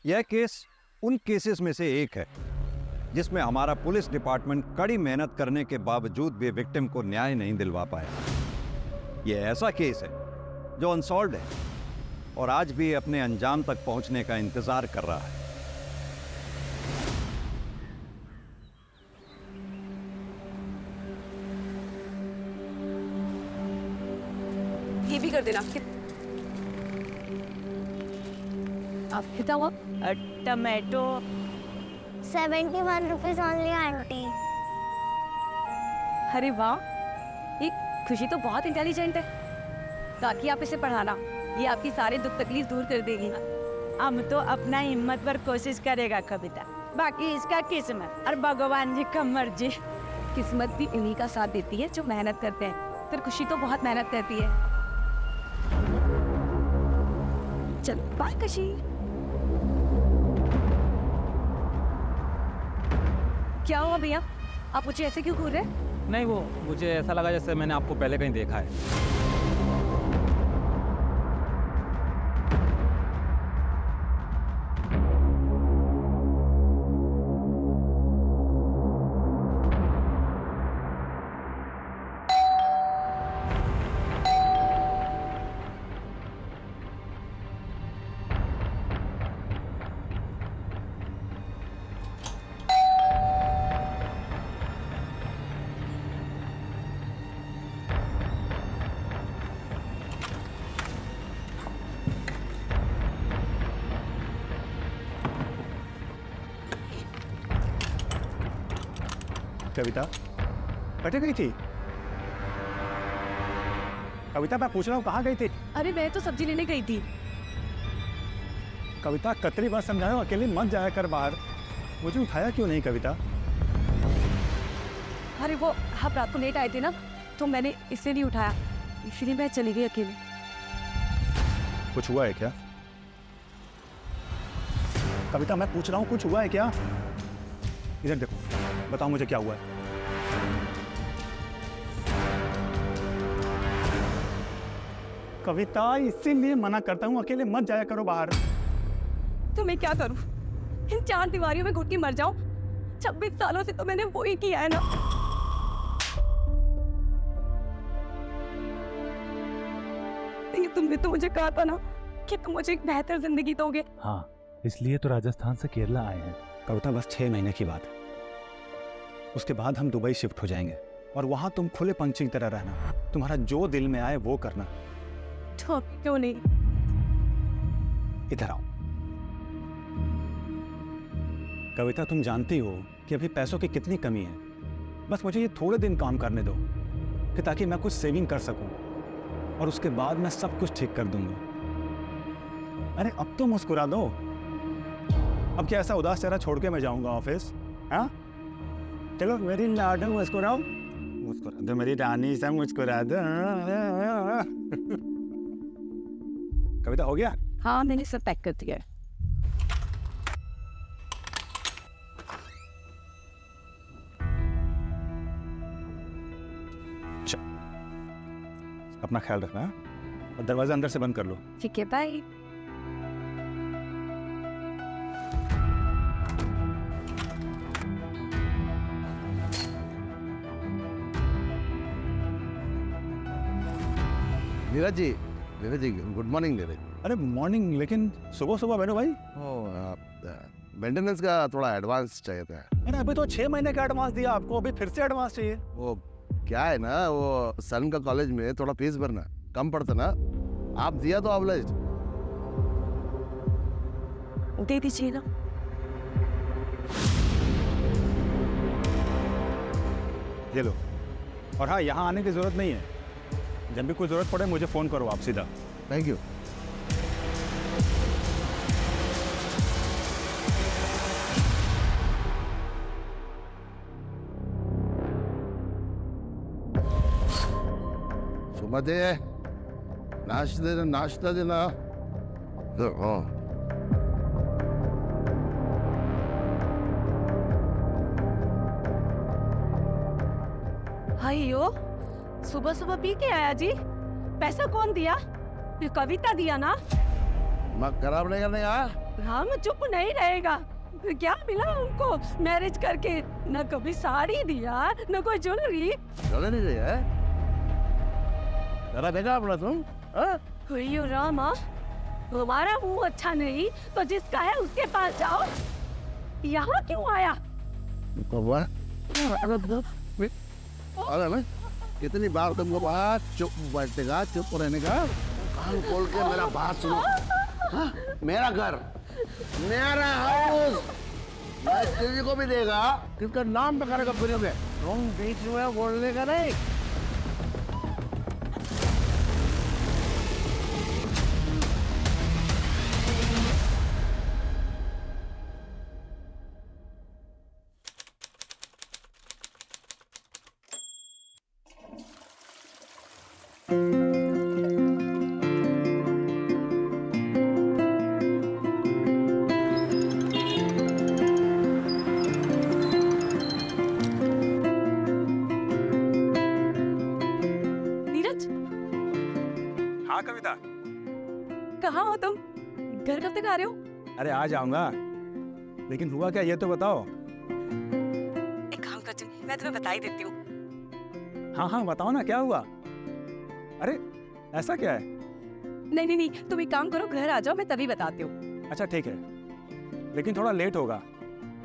यह केस उन केसेस में से एक है जिसमें हमारा पुलिस डिपार्टमेंट कड़ी मेहनत करने के बावजूद भी विक्टिम को न्याय नहीं दिलवा पाया। यह ऐसा केस है जो अनसॉल्व्ड है और आज भी अपने अंजाम तक पहुंचने का इंतजार कर रहा है। ये भी कर देना। आप कितना हुआ? Tomato 71 rupees only aunty. अरे वाह, ये खुशी तो बहुत इंटेलिजेंट है। ताकि आप इसे पढ़ाना, ये आपकी सारे दुख तकलीफ दूर कर देगी। हम तो अपना हिम्मत पर कोशिश करेगा कविता, बाकी इसका किस्मत और भगवान जी का मर्जी। किस्मत भी इन्हीं का साथ देती है जो मेहनत करते हैं। फिर खुशी तो बहुत मेहनत करती है। चल बाय खुशी। क्या हुआ भैया, आप मुझे ऐसे क्यों घूर रहे हैं? नहीं, वो मुझे ऐसा लगा जैसे मैंने आपको पहले कहीं देखा है। कविता कटे गई थी? कविता मैं पूछ रहा हूँ कहाँ गई थी? अरे मैं तो सब्जी लेने गई थी। कविता कतरी बार समझाया अकेले मत जाया कर बाहर। मुझे उठाया क्यों नहीं कविता? अरे वो आप रात को लेट आए थे ना, तो मैंने इसलिए नहीं उठाया, इसलिए मैं चली गई अकेले। कुछ हुआ है क्या? कविता मैं पूछ रहा हूँ कुछ हुआ है क्या? इधर देखो, बताओ मुझे क्या हुआ है। कविता इसीलिए मना करता हूँ अकेले मत जाया करो बाहर। तो मैं क्या करूं? इन 4 दीवारियों में घुट के मर जाऊं? 26 सालों से तो मैंने वो ही किया है ना। लेकिन तुमने तो मुझे कहा था ना कि तुम मुझे एक बेहतर जिंदगी दोगे। हाँ, इसलिए तो राजस्थान से केरला आए हैं। कविता बस 6 महीने की बात है, उसके बाद हम दुबई शिफ्ट हो जाएंगे और वहां तुम खुले पंछी की तरह रहना। तुम्हारा जो दिल में आए वो करना। तो क्यों नहीं? इधर आओ। कविता तुम जानती हो कि अभी पैसों की कितनी कमी है। बस मुझे ये थोड़े दिन काम करने दो कि ताकि मैं कुछ सेविंग कर सकूं और उसके बाद मैं सब कुछ ठीक कर दूंगा। अरे अब तो मुस्कुरा दो। अब क्या ऐसा उदास चेहरा छोड़ के मैं जाऊंगा ऑफिस? हाँ चलो मेरी लाडो मुस्कुराओ, मुस्कुरा दो मेरी रानी सा, मुस्कुरा दो। कविता हो गया? हाँ मैंने सब पैक कर दिया है। अपना ख्याल रखना और दरवाजा अंदर से बंद कर लो। ठीक है, bye. Neeraj ji good morning Neeraj. अरे मॉर्निंग, लेकिन सुबह सुबह बैठो भाई। मेंटेनेंस का थोड़ा एडवांस चाहिए था। अरे अभी तो 6 महीने का एडवांस दिया आपको, अभी फिर से एडवांस चाहिए? वो क्या है ना, वो सन का कॉलेज में थोड़ा फीस भरना कम पड़ता ना, आप दिया तो ऑब्लाइज्ड। दे दीजिए ना। ये लो। और हाँ, यहाँ आने की जरूरत नहीं है, जब भी कोई जरूरत पड़े मुझे फोन करो आप सीधा। Thank you. सुमते नाश्ता देना। हाँ हायो, सुबह सुबह पी के आया जी? पैसा कौन दिया? ये कविता दिया ना? मैं खराब नहीं करने आया। राम चुप नहीं रहेगा। क्या मिला उनको मैरिज करके? न कभी साड़ी दिया, न कोई ज्वेलरी। चलो नहीं रही है, जरा देखा अपना तुम? हाँ? अयो रामा, हमारा मुंह अच्छा नहीं तो जिसका है उसके पास जाओ। यहाँ क्यों आया? बाबा, अरे मैं कितनी बार तुमको बात चुप बैठने का, चुप रहने का, कान खोल के मेरा बात सुनो। हाँ? मेरा घर, मेरा हाउस, मैं किसी को भी देगा किसका नाम पे करेगा फिरोगे, तुम बीच में बोलने का नहीं। नीरज, हाँ कविता, कहाँ हो तुम? घर कब तक आ रहे हो? अरे आ जाऊंगा, लेकिन हुआ क्या ये तो बताओ। एक काम करती हूँ, मैं तुम्हें बता ही देती हूँ। हाँ हाँ बताओ ना, क्या हुआ? अरे ऐसा क्या है? नहीं नहीं नहीं, तुम एक काम करो, घर आ जाओ, मैं तभी बताती हूँ। अच्छा ठीक है, लेकिन थोड़ा लेट होगा,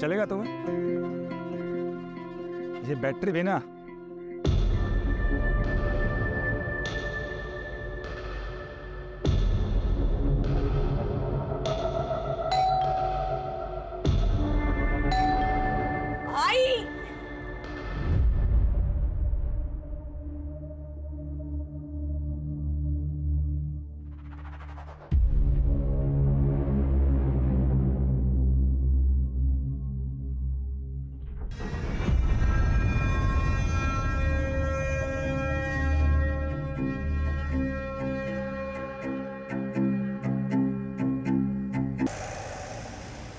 चलेगा तुम्हें? ये बैटरी भी ना। आई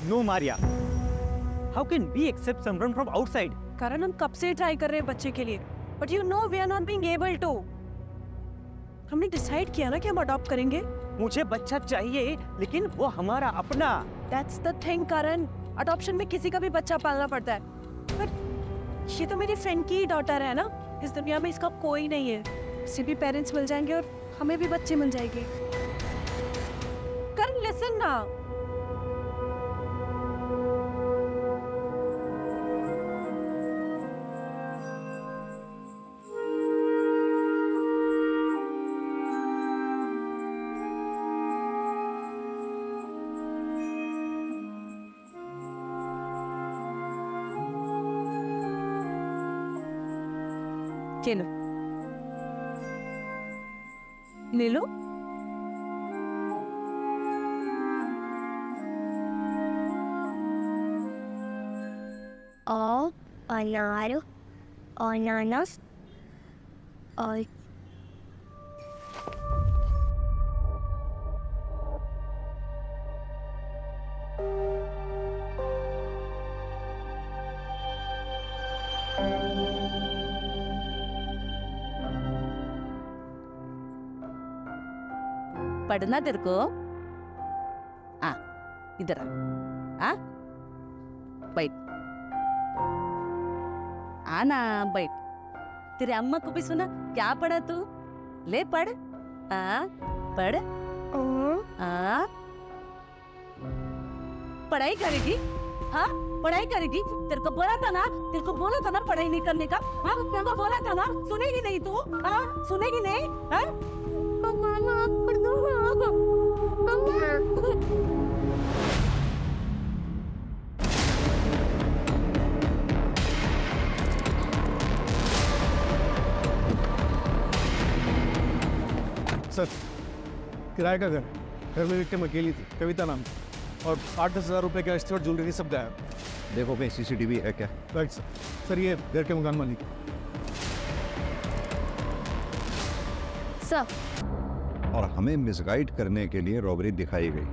No, Maria. How can we accept someone from outside? कारण हम कब से ट्राई कर रहे हैं बच्चे के लिए, but you know we are not being able to. हमने डिसाइड किया ना कि हम अडॉप्ट करेंगे। मुझे बच्चा चाहिए, लेकिन वो हमारा अपना। That's the thing Karan, adoption में किसी का भी बच्चा पालना पड़ता है। पर ये तो मेरी फ्रेंड की डॉटर है ना, इस दुनिया में इसका कोई नहीं है। इसे भी पेरेंट्स मिल जाएंगे और हमें भी बच्चे मिल जाएंगे। करण लिसन ना, ले लो, ले लो। और अनार, अनानास और पढ़ना तेरे को? इधर आ, बैठ, आना बैठ। तेरे अम्मा को भी सुना, क्या पढ़ा तू? ले पढ़, पढ़, पढ़ाई करेगी? हाँ पढ़ाई करेगी। तेरे को बोला था ना, तेरे को बोला था ना पढ़ाई नहीं करने का। हाँ तेरे को बोला था ना, सुनेगी नहीं तू? हाँ सुनेगी नहीं? हाँ सर, किराए का घर, घर में विक्टिम अकेली थी, कविता नाम थी, और 8-10 हज़ार रुपए का स्टोर ज्वेलरी सब गायब। देखो भाई सीसीटीवी है क्या? Right sir. सर ये घर के मकान मालिक। सर, और हमें मिसगाइड करने के लिए रॉबरी दिखाई गई।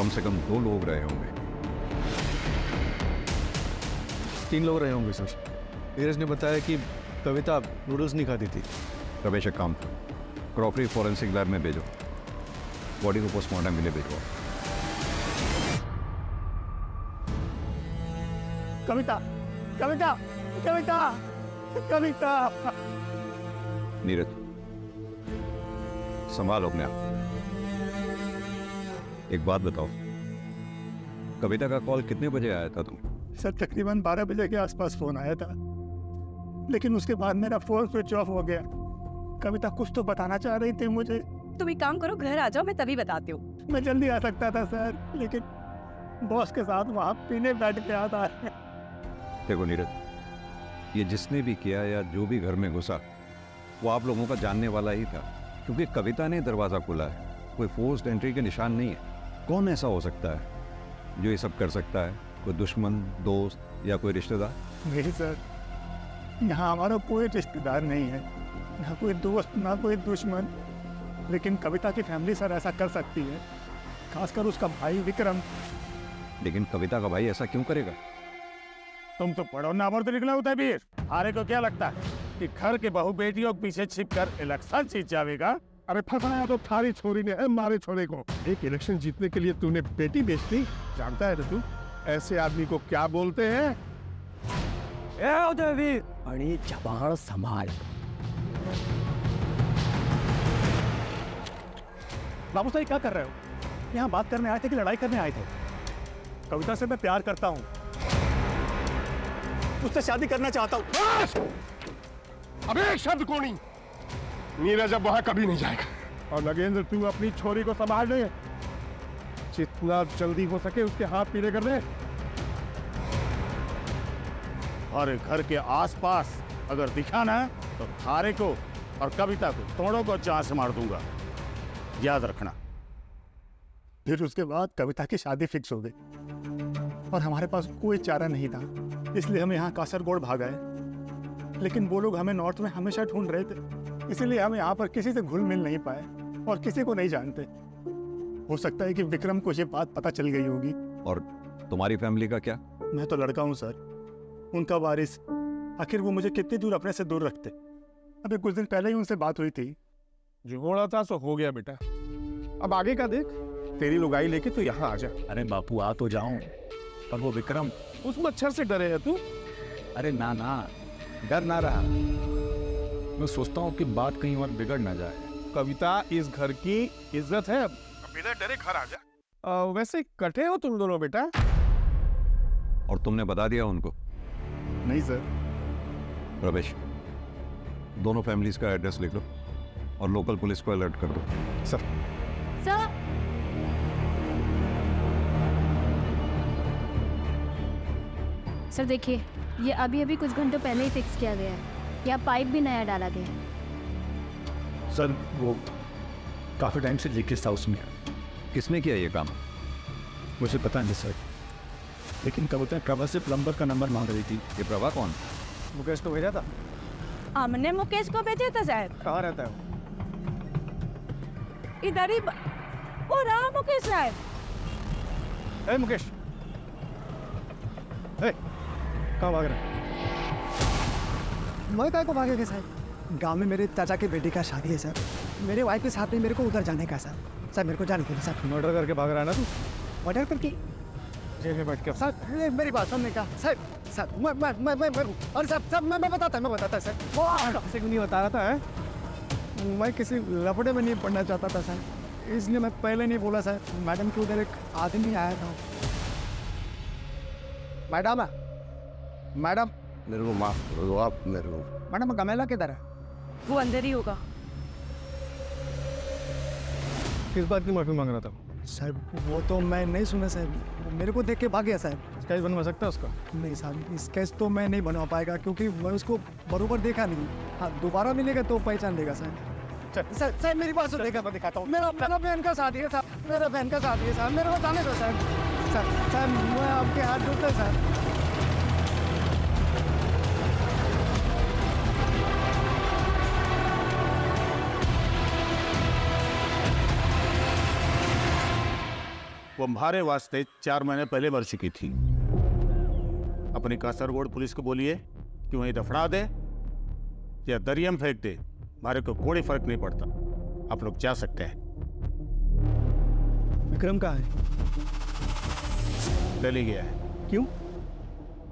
कम से कम 2 लोग रहे होंगे। 3 लोग रहे होंगे सर। नीरज ने बताया कि कविता नूडल्स नहीं खाती थी। रमेश, एक काम करो, क्रॉकरी फॉरेंसिक लैब में भेजो, बॉडी को पोस्टमार्टम के लिए भेजो। कविता कविता कविता कविता। नीरज, संभालो अपने आप। एक बात बताओ, कविता का कॉल कितने बजे आया था तुम? सर तकरीबन 12 बजे के आसपास फोन आया था, लेकिन उसके बाद मेरा फोन स्विच ऑफ हो गया। कविता कुछ तो बताना चाह रही थी मुझे। तुम एक काम करो, घर आ जाओ, मैं तभी बताती हूँ। मैं जल्दी आ सकता था सर, लेकिन बॉस के साथ वहाँ पीने बैठ गया था। देखो नीरज, ये जिसने भी किया या जो भी घर में घुसा, वो आप लोगों का जानने वाला ही था, क्योंकि कविता ने दरवाज़ा खोला है। कोई फोर्स्ड एंट्री के निशान नहीं है। कौन ऐसा हो सकता है जो ये सब कर सकता है? कोई दुश्मन, दोस्त या कोई रिश्तेदार? नहीं सर, यहाँ हमारा कोई रिश्तेदार नहीं है, ना कोई दोस्त, ना कोई दुश्मन। लेकिन कविता की फैमिली सर ऐसा कर सकती है, खासकर उसका भाई विक्रम। लेकिन कविता का भाई ऐसा क्यों करेगा? तुम तो पढ़ो ना तो निकला होता है वीर। हारे को क्या लगता है कि घर के बहू बेटियों के पीछे छिपकर इलेक्शन जीत जाएगा? अरे फंसाया तो थारी छोरी ने है, मारे छोरे को। एक इलेक्शन जीतने के लिए तूने बेटी बेच दी, जानता है तू ऐसे आदमी को क्या बोलते हैं? आणि जबान संभाल। बाबू साहब क्या कर रहे हो? यहाँ बात करने आए थे कि लड़ाई करने आए थे? कविता से मैं प्यार करता हूँ, उससे शादी करना चाहता हूँ। अब एक शब्द को नहीं। नीरज अब वहां कभी नहीं जाएगा। और नगेंद्र, तू अपनी छोरी को संभाल ले, जितना जल्दी हो सके उसके हाथ पीले कर दे। और घर के आसपास अगर दिखा ना तो थारे को और कविता को तोड़ों को चार से मार दूंगा, याद रखना। फिर उसके बाद कविता की शादी फिक्स हो गई और हमारे पास कोई चारा नहीं था, इसलिए हम यहाँ कासरगोड भाग आए। लेकिन वो लोग हमें नॉर्थ में हमेशा ढूंढ रहे थे, इसीलिए हम यहाँ पर किसी से घुल मिल नहीं पाए और किसी को नहीं जानते। हो सकता है कि विक्रम को ये बात पता चल गई होगी। और तुम्हारी फैमिली का क्या? मैं तो लड़का हूँ सर, उनका वारिस। आखिर वो मुझे कितनी दूर अपने से दूर रखते? अभी कुछ दिन पहले ही उनसे बात हुई थी। जो बोला था सो हो गया बेटा, अब आगे का देख। तेरी लुगाई लेके तो यहाँ आ जा। अरे बापू आ तो जाऊं, पर वो विक्रम। उस मच्छर से डरे है तू? अरे ना ना, डर ना रहा, मैं सोचता हूँ कि बात कहीं और बिगड़ ना जाए। कविता इस घर की इज्जत है, अब बिना डरे घर आ जा। वैसे कटे हो तुम दोनों बेटा? और तुमने बता दिया उनको? नहीं सर। रमेश, दोनों फैमिलीज का एड्रेस लिख लो और लोकल पुलिस को अलर्ट कर दो। सर। सर, सर देखिए, ये अभी अभी कुछ घंटों पहले ही फिक्स किया गया है। यहाँ पाइप भी नया डाला गया है। सर वो काफ़ी टाइम से लीकेज था उसमें। किसने किया ये काम? मुझे पता नहीं सर, लेकिन कविता प्रभा से प्लम्बर का नंबर मांग रही थी। ये प्रभा कौन? मुकेश को भेजा था। हमने मुकेश को भेजा था साहब। कहाँ रहता है वो? इधर ही ओ रहा मुकेश साहब। ए मुकेश, ए कहाँ भाग रहा है? मैं काय को भागेगा सर? गांव में मेरे चाचा की बेटी का शादी है सर, मेरे वाइफ के साथ में मेरे को उधर जाने का सर। सर मेरे को जाने दीजिए सर। मर्डर करके भाग रहा है ना तू? मर्डर करके? जेल में बैठ के। सर मेरी बात सुनने का सर। सर मैं और सर मैं बताता सर। किसी को नहीं बता रहा था है? मैं किसी लफड़े में नहीं पढ़ना चाहता था सर, इसलिए मैं पहले नहीं बोला सर। मैडम के उधर एक आदमी आया था। मैडम मैडम मेरे को माफ कर दो आप मेरे को। मैडम गमेला किधर है? वो अंदर ही होगा। किस बात की माफी मांग रहा था? सर वो तो मैं नहीं सुना सर, मेरे को देख के भाग गया सर। स्केच बनवा सकता है उसका? नहीं सर, स्केच तो मैं नहीं बनवा पाएगा क्योंकि मैं उसको बरोबर देखा नहीं। हाँ दोबारा मिलेगा तो पहचान लेगा सर। सर मेरी बात सुनिएगा, मैं दिखाता हूँ। मेरा बहन का शादी है सर, मेरा बहन का शादी है सर, मेरे को जाने दो सर। सर मैं आपके हाथ जोड़ता सर। वो तुम्हारे वास्ते 4 महीने पहले मर चुकी थी। अपनी कासरगोड पुलिस को बोलिए कि वहीं दफना दे या दरिया में फेंक दे, हमारे को कोई फर्क नहीं पड़ता। आप लोग जा सकते हैं। विक्रम कहाँ है? दिल्ली गया है। क्यों?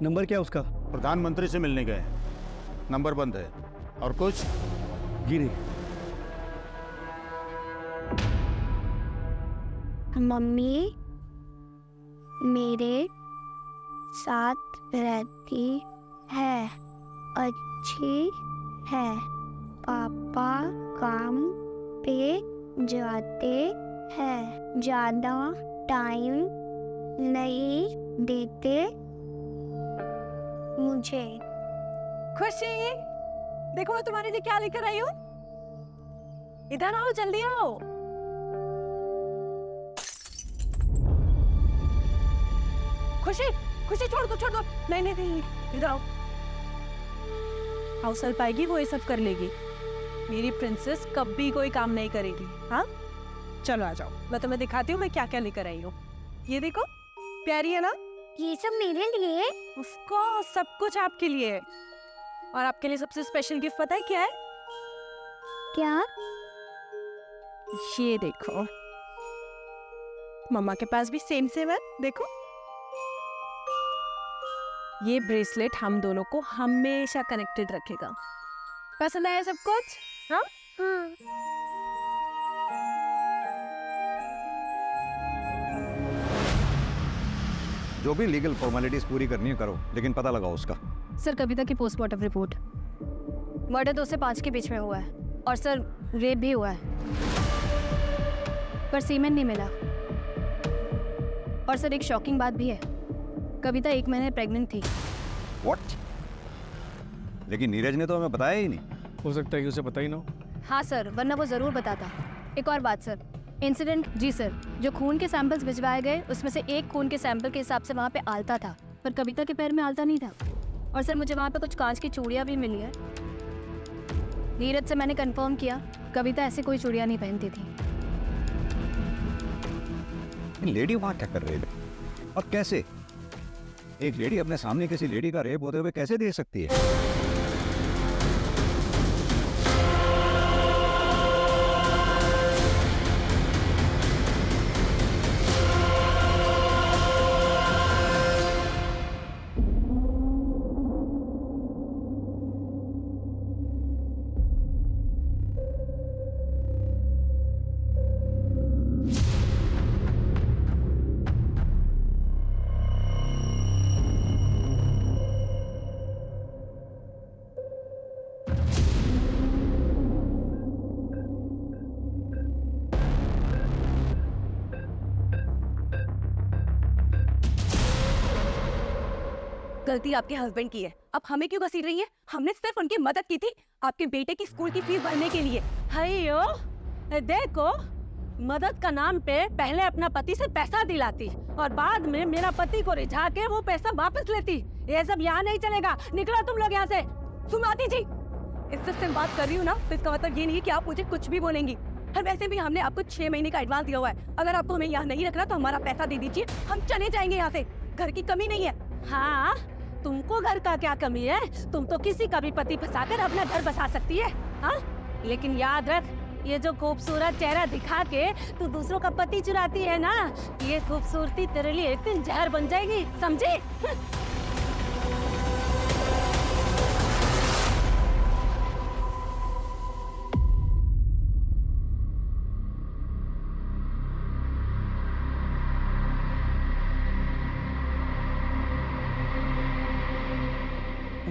नंबर क्या है उसका? प्रधानमंत्री से मिलने गए हैं, नंबर बंद है। और कुछ? गिरी। मम्मी मेरे साथ रहती है, अच्छी है। पापा काम पे जाते हैं, ज़्यादा टाइम नहीं देते मुझे। खुशी, देखो मैं तुम्हारे लिए क्या लेकर आई हूँ। इधर आओ, जल्दी आओ। खुशी, खुशी छोड़ दो, छोड़ दो। नहीं नहीं नहीं, इधर आओ। हाउस हेल्प आएगी, वो ये सब कर लेगी। मेरी प्रिंसेस कभी कोई काम नहीं करेगी। हाँ चलो आ जाओ, मैं तुम्हें दिखाती हूँ मैं क्या क्या लेकर आई हूँ। ये देखो, प्यारी है ना? ये सब मेरे लिए? उसको सब कुछ आपके लिए है। और आपके लिए सबसे स्पेशल गिफ्ट पता है क्या है? क्या? ये देखो, मम्मा के पास भी सेम सेम है। देखो, ये ब्रेसलेट हम दोनों को हमेशा कनेक्टेड रखेगा। पसंद आया सब कुछ? हाँ? जो भी लीगल फॉर्मेलिटीज पूरी करनी है करो, लेकिन पता लगाओ उसका। सर, कविता की पोस्टमार्टम रिपोर्ट, मर्डर 2 से 5 के बीच में हुआ है। और सर, रेप भी हुआ है, पर सीमेन नहीं मिला। और सर, एक शॉकिंग बात भी है, कविता 1 महीने प्रेग्नेंट थी। व्हाट? लेकिन नीरज ने तो हमें बताया ही नहीं। हो सकता है कि उसे पता ही ना हो। हाँ सर, वरना वो ज़रूर बताता। एक और बात सर, इंसिडेंट, जी सर, जो खून के सैंपल्स भिजवाए गए उसमें से एक खून के सैंपल के हिसाब से वहाँ पे आलता था, पर कविता के पैर में आलता नहीं था। और सर, मुझे वहाँ पे कुछ कांच की चूड़ियाँ भी मिली है। नीरज से मैंने कंफर्म किया, कविता ऐसे कोई चूड़ियाँ नहीं पहनती थी। लेडी वहाँ क्या कर रही है और कैसे? एक लेडी अपने सामने किसी लेडी का रेप होते हुए कैसे देख सकती है? गलती आपके हस्बैंड की है, अब हमें क्यों घसीट रही है? हमने सिर्फ उनकी मदद की थी आपके बेटे की स्कूल की फीस भरने के लिए। हयो, देखो, मदद का नाम पे पहले अपना पति से पैसा दिलाती और बाद में मेरा पति को रिझा के वो पैसा वापस लेती। ये सब यहाँ नहीं चलेगा, निकलो तुम लोग यहाँ से। सुमाती जी, इससे बात कर रही हूँ ना, तो इसका मतलब ये नहीं है कि आप मुझे कुछ भी बोलेंगी। और वैसे भी हमने आपको 6 महीने का एडवांस दिया हुआ है। अगर आपको हमें यहाँ नहीं रखना तो हमारा पैसा दे दीजिए, हम चले जाएंगे यहाँ से। घर की कमी नहीं है। हाँ, तुमको घर का क्या कमी है? तुम तो किसी का भी पति फंसाकर अपना घर बसा सकती है। हाँ, लेकिन याद रख, ये जो खूबसूरत चेहरा दिखा के तू दूसरों का पति चुराती है ना, ये खूबसूरती तेरे लिए एक दिन जहर बन जाएगी, समझी?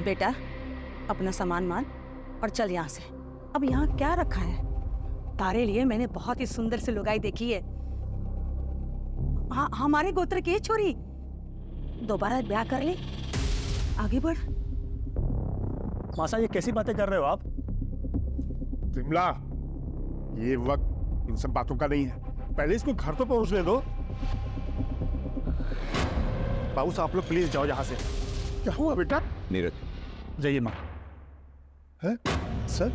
बेटा, अपना सामान मान और चल यहाँ से। अब यहाँ क्या रखा है? तारे लिए मैंने बहुत ही सुंदर सी लुगाई देखी है। हाँ, हमारे गोत्र की छोरी, दोबारा ब्याह कर ले, आगे बढ़। मासा, ये कैसी बातें कर रहे हो आप? विमला, ये वक्त इन सब बातों का नहीं है। पहले इसको घर तो पहुंचने दो। बाबू साहब, आप लोग प्लीज जाओ यहाँ से। क्या हुआ बेटा? नीरज, जाइए माँ। है सर?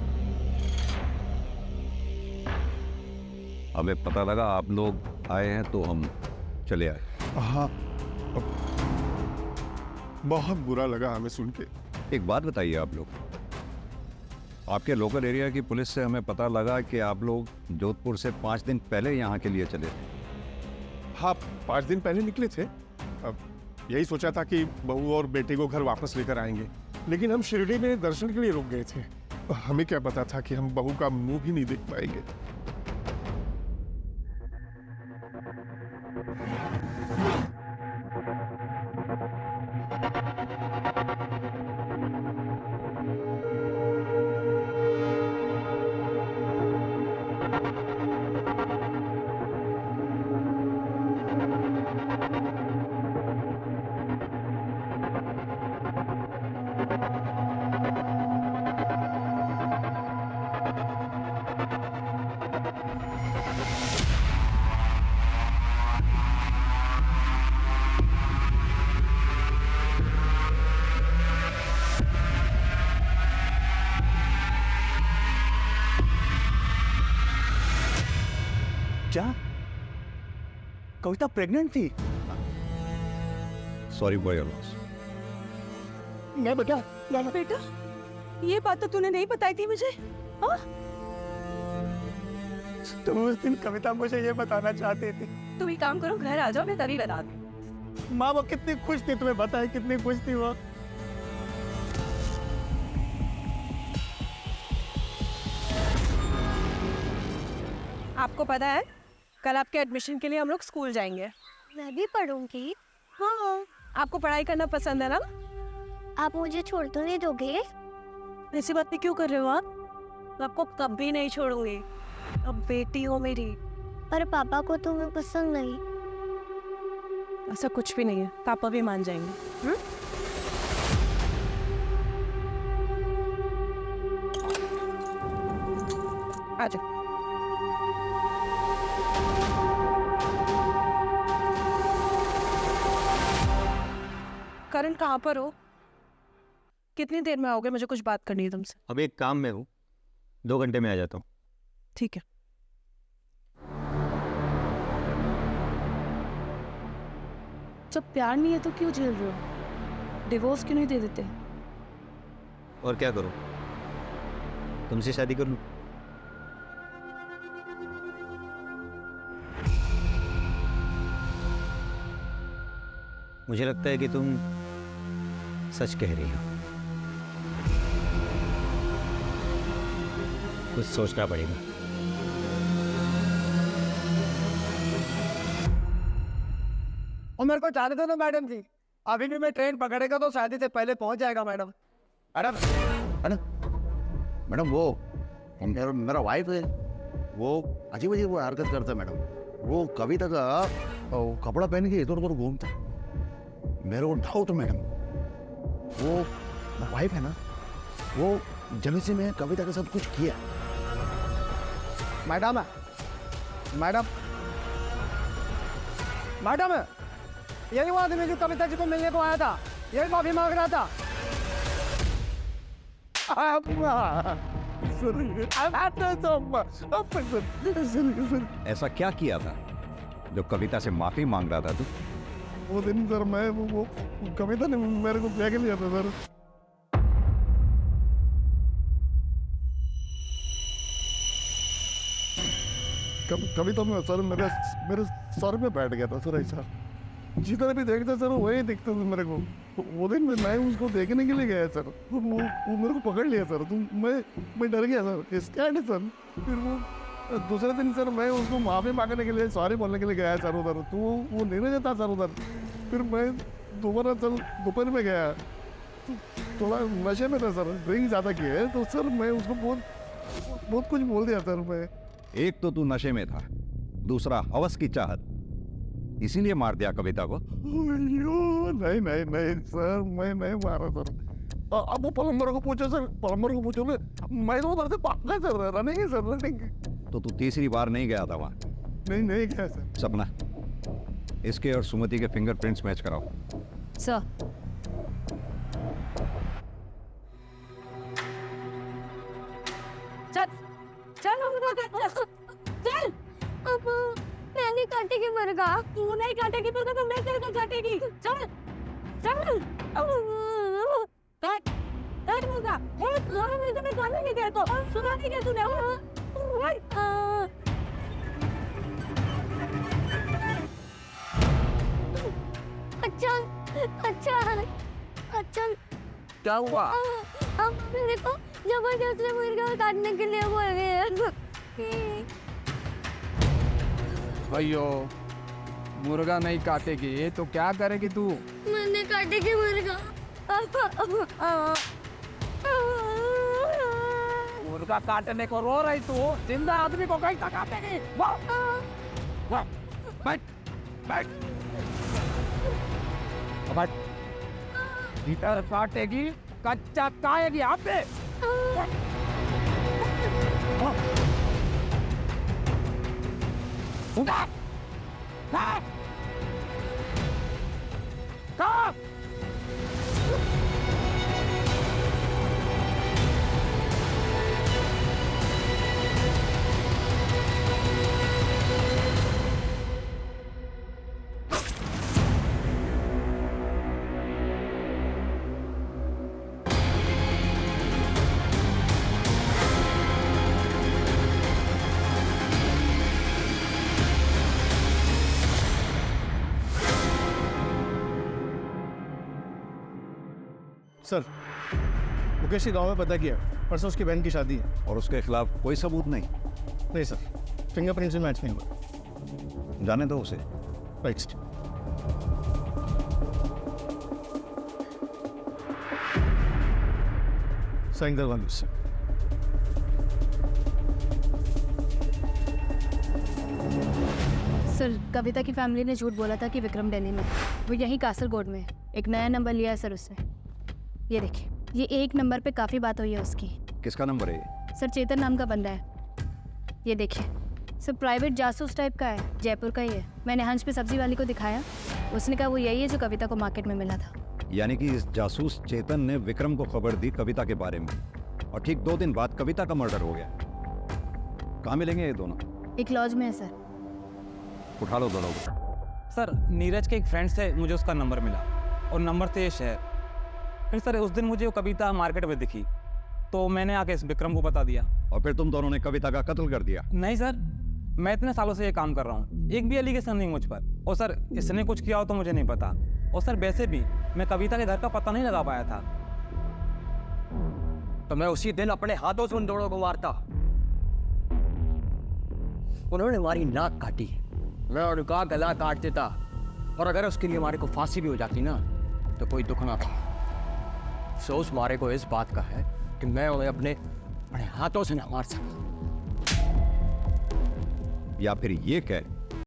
हमें पता लगा आप लोग आए हैं तो हम चले आए। हाँ, बहुत बुरा लगा हमें सुन के। एक बात बताइए, आप लोग, आपके लोकल एरिया की पुलिस से हमें पता लगा कि आप लोग जोधपुर से 5 दिन पहले यहाँ के लिए चले थे। हाँ, 5 दिन पहले निकले थे। अब यही सोचा था कि बहू और बेटे को घर वापस लेकर आएंगे, लेकिन हम शिरडी में दर्शन के लिए रुक गए थे। हमें क्या पता था कि हम बहू का मुंह भी नहीं देख पाएंगे। क्या कविता प्रेग्नेंट थी? Sorry for your loss. नहीं बेटा, बेटा, ये बात तो तूने नहीं बताई थी मुझे। हाँ? तुम उस दिन कविता मुझे ये बताना चाहती थी। तुम एक काम करो, घर आ जाओ, मैं तभी बता दूँ। माँ वो कितनी खुश थी, तुम्हें बताया कितनी खुश थी वो। आपको पता है कल आपके एडमिशन के लिए हम लोग स्कूल जाएंगे। मैं भी पढ़ूंगी। हाँ, आपको पढ़ाई करना पसंद है ना? आप मुझे छोड़ तो नहीं दोगे? ऐसी बातें क्यों कर रहे हो आप? मैं आपको कभी नहीं छोड़ूंगी। अब बेटी हो मेरी। पर पापा को तो मैं पसंद नहीं। ऐसा कुछ भी नहीं है, पापा भी मान जाएंगे। आजा। करण कहाँ पर हो? कितनी देर में आओगे? मुझे कुछ बात करनी है तुमसे। अभी एक काम में हूँ, 2 घंटे में आ जाता हूँ। ठीक है। जब प्यार नहीं है तो क्यों झेल रहे हो? डिवोर्स क्यों नहीं दे देते? और क्या करूँ, तुमसे शादी कर लूँ? मुझे लगता है कि तुम सच कह रही हो। कुछ सोचना पड़ेगा। और मेरे को जाने दो ना मैडम जी, अभी भी मैं ट्रेन पकड़ेगा तो शादी से पहले पहुंच जाएगा मैडम। मैडम मैडम मैडम, वो मेरा वाइफ है, वो अजीब अजीब हरकत करता है मैडम। वो कविता का कपड़ा पहन के इधर उधर घूमता है। मेरे को डाउट मैडम, वो वाइफ है ना, वो जब से मैं कविता का सब कुछ किया। मैडम मैडम मैडम, यही वो आदमी जो कविता जी को मिलने को आया था, यही माफी मांग रहा था। ऐसा क्या किया था जो कविता से माफी मांग रहा था तू? वो दिन सर मैं वो कविता ने मेरे को ब्याह के लिया था सर। कविता में सर मेरे सर में बैठ गया था सर। ऐसा जितना भी देखता सर वही दिखता था मेरे को। वो दिन मैं उसको देखने के लिए गया सर, वो मेरे को पकड़ लिया सर। तो मैं डर गया सर, स्कैर्ड है सर। फिर वो दूसरे दिन सर मैं उसको माफी मांगने के लिए, सॉरी बोलने के लिए गया सर उधर, तो वो नहीं रह जाता सर उधर। फिर मैं दोबारा सर दोपहर में गया, तो थोड़ा नशे में था सर, ड्रिंक ज़्यादा किया है, तो सर मैं उसको बहुत कुछ बोल दिया सर मैं। एक तो तू नशे में था, दूसरा हवस की चाहत, इसीलिए मार दिया कविता को। नहीं नहीं नहीं सर, मैं नहीं मारा सर। अब वो प्लम्बर को पूछो सर, प्लम्बर को पूछो। मैं तो उधर से भागा सर, रनिंग है सर, रनिंग। तो तू तीसरी बार नहीं गया था वहाँ? नहीं गया सर। सपना, इसके और सुमति के फिंगरप्रिंट्स मैच कराओ। सर, चल चल चल। अब मैंने कर काटेगी मुर्गा। तू नहीं काटेगी मुर्गा तो मैं तेरे को काटेगी। चल चल काट काट मुर्गा। मैं तुम्हें खाने नहीं देता। सुना नहीं क्या तूने? अच्छा अच्छा अच्छा क्या हुआ? अब मेरे को जबरदस्ती मुर्गा काटने के लिए बोल रहे हैं। भैयो मुर्गा नहीं काटेगी तो क्या करेगी तू? मैंने काटेगी मुर्गा। मुर्गा काटने को रो रही तू? जिंदा आदमी को कहीं तक काटेगी? वाह बैठ बैठ बैठ। भीतर काटेगी कच्चा खाएगी आप पे। उठा सर मुकेश के गांव में पता किया, परसों उसकी बहन की शादी है। और उसके खिलाफ कोई सबूत नहीं? नहीं सर, फिंगरप्रिंट से मैच नहीं हुआ। जाने दो उसे। राइट। साइन करवा दो उससे। सर कविता की फैमिली ने झूठ बोला था कि विक्रम दिल्ली में, वो यहीं कासरगोड में है। एक नया नंबर लिया है सर उससे। ये देखिए, ये एक नंबर पे काफ़ी बात हुई है उसकी। किसका नंबर है ये? सर चेतन नाम का बंदा है। ये देखिए सर, प्राइवेट जासूस टाइप का है, जयपुर का ही है। मैंने हंस पे सब्जी वाली को दिखाया, उसने कहा वो यही है जो कविता को मार्केट में मिला था। यानी कि इस जासूस चेतन ने विक्रम को खबर दी कविता के बारे में, और ठीक 2 दिन बाद कविता का मर्डर हो गया। कहाँ मिलेंगे ये दोनों? एक लॉज में है सर। उठा लो दोनों को। सर नीरज के एक फ्रेंड से मुझे उसका नंबर मिला और नंबर से ये शहर। फिर सर उस दिन मुझे वो कविता मार्केट में दिखी तो मैंने आके इस विक्रम को बता दिया। और फिर तुम दोनों ने कविता का कत्ल कर दिया? नहीं सर, मैं इतने सालों से ये काम कर रहा हूँ, एक भी एलिगेशन नहीं मुझ पर। और सर इसने कुछ किया हो तो मुझे नहीं पता। और सर वैसे भी मैं कविता के घर का पता नहीं लगा पाया था। तो मैं उसी दिन अपने हाथों से उन दोनों को मारता। उन्होंने हमारी नाक काटी, मैं उनका गला काट देता। और अगर उसके लिए हमारे को फांसी भी हो जाती ना तो कोई दुख ना था। अफसोस मारे को इस बात का है कि मैं उन्हें अपने हाथों से ना मार सका। या फिर ये कह